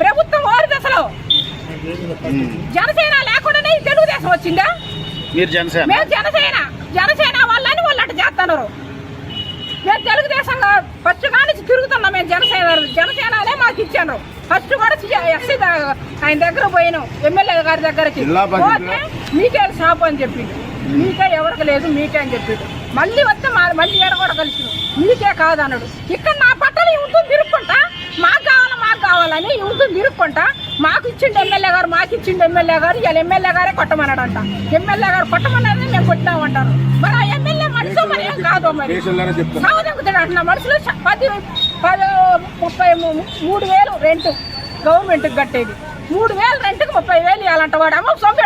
ప్రభుత్వం ఓరిది అసలు జనసేన లేకుండానే తెలుగుదేశం వచ్చిందా? మీరు జనసేన? మేము జనసేన వాళ్ళని వాళ్ళు అట్లా చేస్తున్నారు. మేము తెలుగుదేశం ఫస్ట్ కానీ తిరుగుతున్నాం. మేము జనసేననే మాకు ఇచ్చాను. ఫస్ట్ కూడా ఎస్సీ ఆయన దగ్గర పోయినాం, ఎమ్మెల్యే గారి దగ్గరకి పోతే మీకే షాప్ అని చెప్పిండు. మీకే ఎవరికి లేదు, మీకే అని చెప్పిండు. మళ్ళీ వస్తే మళ్ళీ ఏడ కూడా కలిసి మీకే కాదన్నాడు. ఇక్కడ నా బట్టలు ఉంటుంది తిరుక్కుంటా, మాకు కావాలని ఉంటుంది తిరుక్కుంటా. మాకు ఇచ్చిండు ఎమ్మెల్యే గారు, ఇవాళ ఎమ్మెల్యే గారే కొట్టమన్నాడంట. ఎమ్మెల్యే గారు కొట్టమన్నారని మేము కొట్టినామంటారు. మరి ఆ ఎమ్మెల్యే మనుషులు మరి ఏం కాదు, మరి సాగుతాడు అంటున్నా. మనుషులు 33,000 రెంట్ గవర్నమెంట్కి కట్టేది, 3,000 రెంట్కి 30,000 ఇవ్వాలంట. వాడేమో సొంత